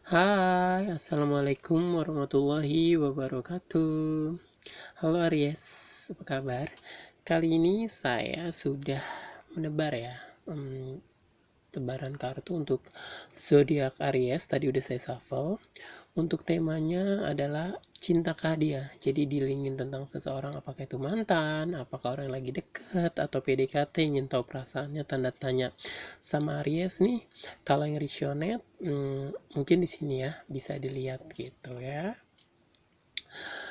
Hai, Assalamualaikum warahmatullahi wabarakatuh. Halo Aries, apa kabar? Kali ini saya sudah menebar ya, tebaran kartu untuk zodiak Aries. Tadi udah saya shuffle. Untuk temanya adalah cintakah dia. Jadi dilingin tentang seseorang, apakah itu mantan, apakah orang yang lagi deket, atau PDKT, ingin tahu perasaannya, tanda tanya sama Aries nih. Kalau yang resonate, mungkin di sini ya bisa dilihat gitu ya.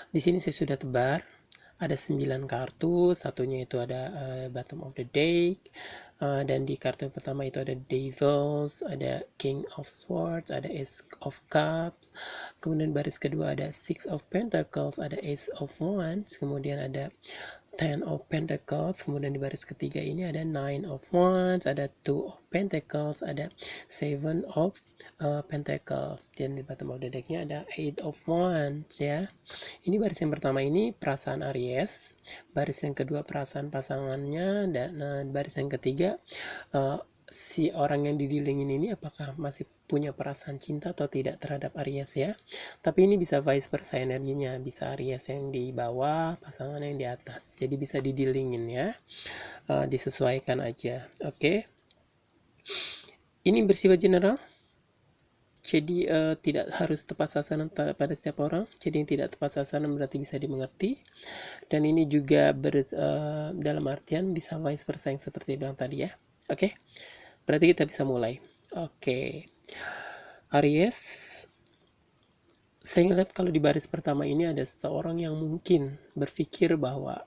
Di sini saya sudah tebar ada 9 kartu, satunya itu ada bottom of the deck, dan di kartu yang pertama itu ada Devils, ada King of Swords, ada Ace of Cups, kemudian baris kedua ada Six of Pentacles, ada Ace of Wands, kemudian ada Ten of Pentacles, kemudian di baris ketiga ini ada Nine of Wands, ada Two of Pentacles, ada Seven of Pentacles, dan di bottom of the decknya ada Eight of Wands ya. Ini baris yang pertama ini perasaan Aries, baris yang kedua perasaan pasangannya, dan baris yang ketiga si orang yang didilingin ini apakah masih punya perasaan cinta atau tidak terhadap Aries ya. Tapi ini bisa vice versa energinya, bisa Aries yang di bawah, pasangan yang di atas. Jadi bisa didilingin ya, disesuaikan aja. Oke. Ini bersifat general. Jadi tidak harus tepat sasaran pada setiap orang. Jadi yang tidak tepat sasaran berarti bisa dimengerti. Dan ini juga dalam artian bisa vice versa yang seperti bilang tadi ya. Oke. Berarti kita bisa mulai. Oke. Aries, saya ngeliat kalau di baris pertama ini ada seseorang yang mungkin berpikir bahwa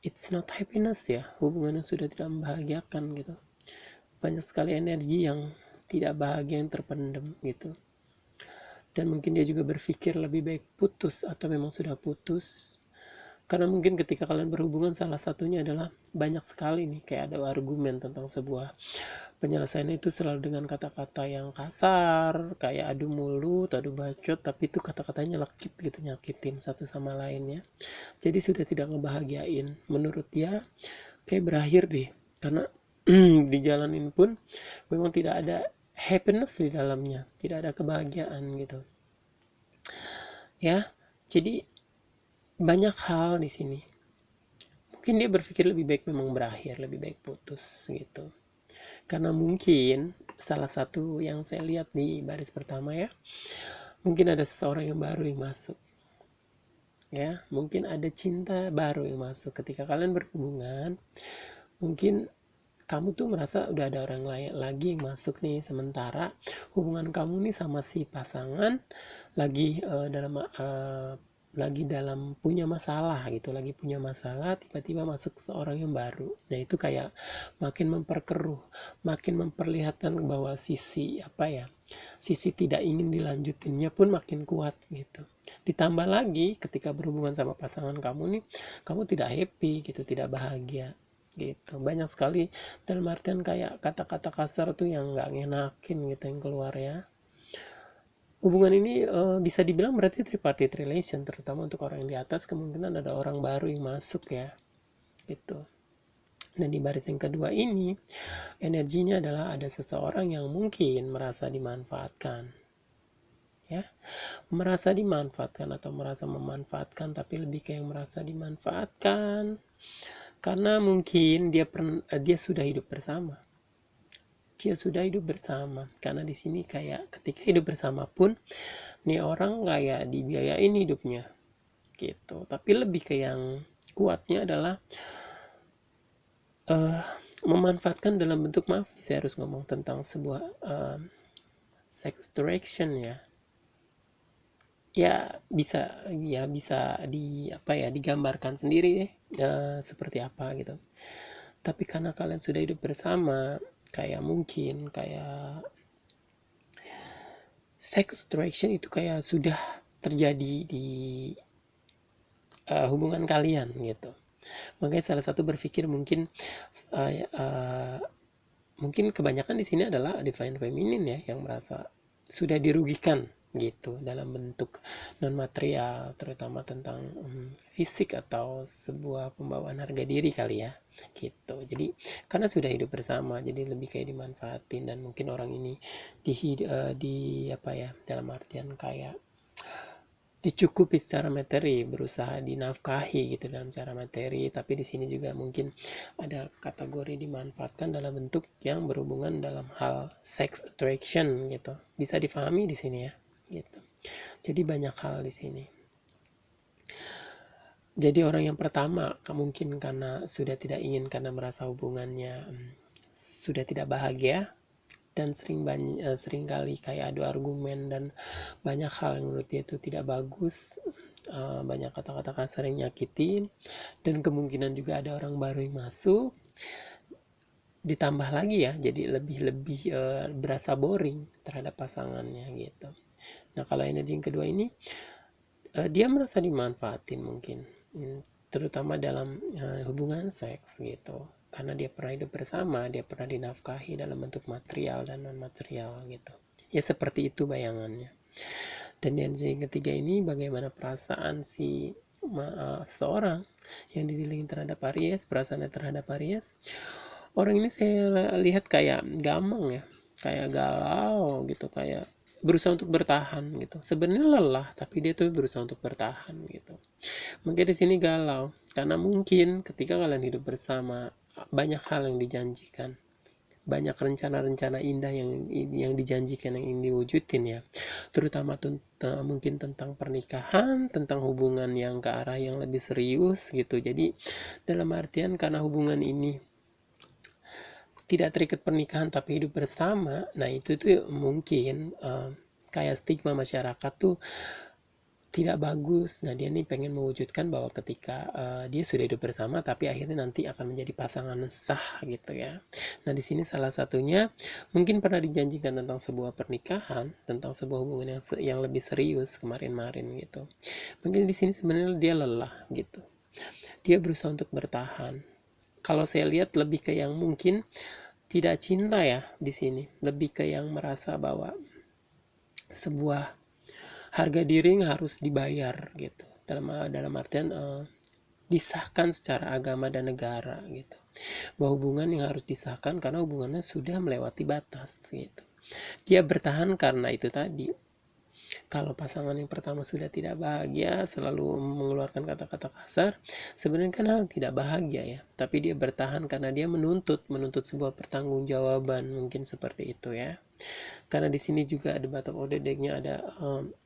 it's not happiness ya, hubungannya sudah tidak membahagiakan gitu. Banyak sekali energi yang tidak bahagia yang terpendam gitu. Dan mungkin dia juga berpikir lebih baik putus atau memang sudah putus. Karena mungkin ketika kalian berhubungan salah satunya adalah banyak sekali nih kayak ada argumen tentang sebuah penyelesaiannya itu selalu dengan kata-kata yang kasar, kayak adu mulut, adu bacot, tapi itu kata-katanya lekit gitu, nyakitin satu sama lainnya. Jadi sudah tidak ngebahagiain. Menurut dia kayak berakhir deh, karena dijalanin pun memang tidak ada happiness di dalamnya, tidak ada kebahagiaan gitu. Ya, jadi banyak hal di sini. Mungkin dia berpikir lebih baik memang berakhir, lebih baik putus gitu. Karena mungkin salah satu yang saya lihat di baris pertama ya, mungkin ada seseorang yang baru yang masuk. Ya, mungkin ada cinta baru yang masuk ketika kalian berhubungan. Mungkin kamu tuh merasa udah ada orang lain lagi yang masuk nih, sementara hubungan kamu nih sama si pasangan lagi dalam punya masalah gitu, lagi punya masalah, tiba-tiba masuk seorang yang baru. Nah itu kayak makin memperkeruh, makin memperlihatkan bahwa sisi sisi tidak ingin dilanjutinnya pun makin kuat gitu. Ditambah lagi ketika berhubungan sama pasangan kamu nih, kamu tidak happy gitu, tidak bahagia gitu. Banyak sekali dalam artian kayak kata-kata kasar tuh yang nggak ngenakin gitu yang keluar ya. Hubungan ini bisa dibilang berarti tripartite relation, terutama untuk orang yang di atas, kemungkinan ada orang baru yang masuk ya gitu. Dan di baris yang kedua ini energinya adalah ada seseorang yang mungkin merasa dimanfaatkan ya, merasa dimanfaatkan atau merasa memanfaatkan, tapi lebih kayak merasa dimanfaatkan karena mungkin dia sudah hidup bersama. Dia sudah hidup bersama, karena di sini kayak ketika hidup bersama pun nih orang kayak dibiayain hidupnya gitu, tapi lebih ke yang kuatnya adalah memanfaatkan dalam bentuk, maaf nih saya harus ngomong tentang sebuah sex direction ya. Bisa digambarkan sendiri deh seperti apa gitu. Tapi karena kalian sudah hidup bersama, kayak mungkin kayak sex attraction itu kayak sudah terjadi di hubungan kalian gitu. Makanya salah satu berpikir mungkin mungkin kebanyakan di sini adalah divine feminine ya, yang merasa sudah dirugikan gitu dalam bentuk non material, terutama tentang fisik atau sebuah pembawaan harga diri kali ya. gitu. Jadi karena sudah hidup bersama, jadi lebih kayak dimanfaatin, dan mungkin orang ini di apa ya, dalam artian kayak dicukupi secara materi, berusaha dinafkahi gitu dalam cara materi, tapi di sini juga mungkin ada kategori dimanfaatkan dalam bentuk yang berhubungan dalam hal sex attraction gitu. Bisa difahami di sini ya, gitu. Jadi banyak hal di sini. Jadi orang yang pertama mungkin karena sudah tidak ingin, karena merasa hubungannya sudah tidak bahagia, dan sering kali kayak adu argumen dan banyak hal yang menurut dia itu tidak bagus, banyak kata-kata kasar yang nyakitin, dan kemungkinan juga ada orang baru yang masuk, ditambah lagi ya jadi lebih berasa boring terhadap pasangannya gitu. Nah kalau energi yang kedua ini, dia merasa dimanfaatin mungkin, terutama dalam hubungan seks gitu, karena dia pernah hidup bersama, dia pernah dinafkahi dalam bentuk material dan non material gitu ya, seperti itu bayangannya. Dan yang ketiga ini, bagaimana perasaan si seorang yang didilingin terhadap Aries, perasaannya terhadap Aries. Orang ini saya lihat kayak gamang ya, kayak galau gitu, kayak berusaha untuk bertahan gitu. Sebenarnya lelah, tapi dia tuh berusaha untuk bertahan gitu. Mungkin di sini galau karena mungkin ketika kalian hidup bersama banyak hal yang dijanjikan, banyak rencana-rencana indah yang dijanjikan, yang ingin diwujudin ya, terutama mungkin tentang pernikahan, tentang hubungan yang ke arah yang lebih serius gitu. Jadi dalam artian karena hubungan ini tidak terikat pernikahan tapi hidup bersama, nah itu tuh mungkin kayak stigma masyarakat tuh tidak bagus. Nah dia nih pengen mewujudkan bahwa ketika dia sudah hidup bersama tapi akhirnya nanti akan menjadi pasangan sah gitu ya. Nah di sini salah satunya mungkin pernah dijanjikan tentang sebuah pernikahan, tentang sebuah hubungan yang lebih serius kemarin-marin gitu. Mungkin di sini sebenarnya dia lelah gitu, dia berusaha untuk bertahan. Kalau saya lihat lebih ke yang mungkin tidak cinta ya di sini, lebih ke yang merasa bahwa sebuah harga diri harus dibayar gitu, dalam artian disahkan secara agama dan negara gitu, bahwa hubungan yang harus disahkan karena hubungannya sudah melewati batas gitu. Dia bertahan karena itu tadi, kalau pasangan yang pertama sudah tidak bahagia, selalu mengeluarkan kata-kata kasar, sebenarnya kan hal tidak bahagia ya, tapi dia bertahan karena dia menuntut sebuah pertanggungjawaban, mungkin seperti itu ya. Karena di sini juga ada bottom of the deck-nya ada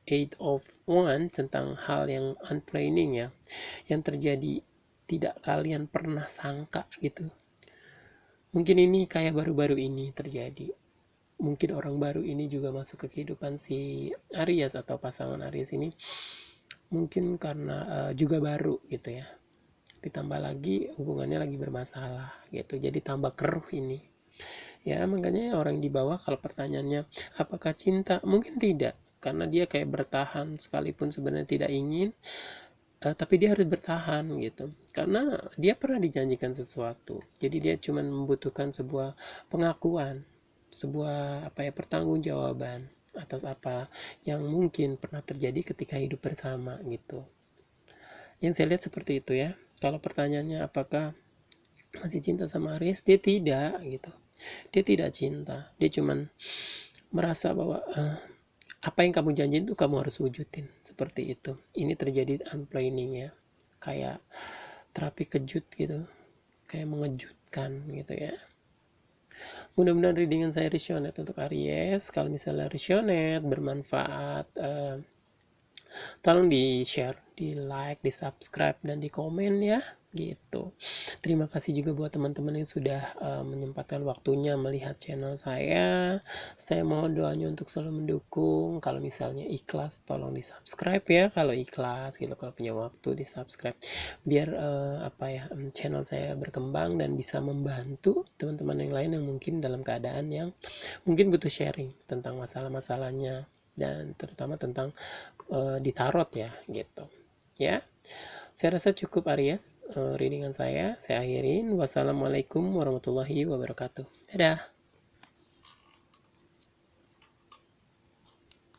Eight of Wands, tentang hal yang unplanning ya, yang terjadi tidak kalian pernah sangka gitu. Mungkin ini kayak baru-baru ini terjadi. Mungkin orang baru ini juga masuk ke kehidupan si Aries atau pasangan Aries ini, mungkin karena juga baru gitu ya, ditambah lagi hubungannya lagi bermasalah gitu, jadi tambah keruh ini ya. Makanya orang di bawah kalau pertanyaannya apakah cinta, mungkin tidak, karena dia kayak bertahan sekalipun sebenarnya tidak ingin, tapi dia harus bertahan gitu, karena dia pernah dijanjikan sesuatu, jadi dia cuma membutuhkan sebuah pengakuan, sebuah pertanggungjawaban atas apa yang mungkin pernah terjadi ketika hidup bersama gitu. Yang saya lihat seperti itu ya. Kalau pertanyaannya apakah masih cinta sama Aries, dia tidak gitu. Dia tidak cinta, dia cuman merasa bahwa apa yang kamu janjiin tuh kamu harus wujudin, seperti itu. Ini terjadi unplanning ya, kayak terapi kejut gitu, kayak mengejutkan gitu ya. Mudah-mudahan readingan saya resonate untuk Aries. Kalau misalnya resonate, bermanfaat, tolong di share, di like, di subscribe, dan di komen ya gitu. Terima kasih juga buat teman-teman yang sudah menyempatkan waktunya melihat channel saya. Saya mohon doanya untuk selalu mendukung. Kalau misalnya ikhlas tolong di subscribe ya, kalau ikhlas gitu, kalau punya waktu di subscribe, biar channel saya berkembang dan bisa membantu teman-teman yang lain yang mungkin dalam keadaan yang mungkin butuh sharing tentang masalah-masalahnya, dan terutama tentang di tarot ya gitu ya. Saya rasa cukup Aries readingan saya akhirin. Wassalamualaikum warahmatullahi wabarakatuh. Dadah.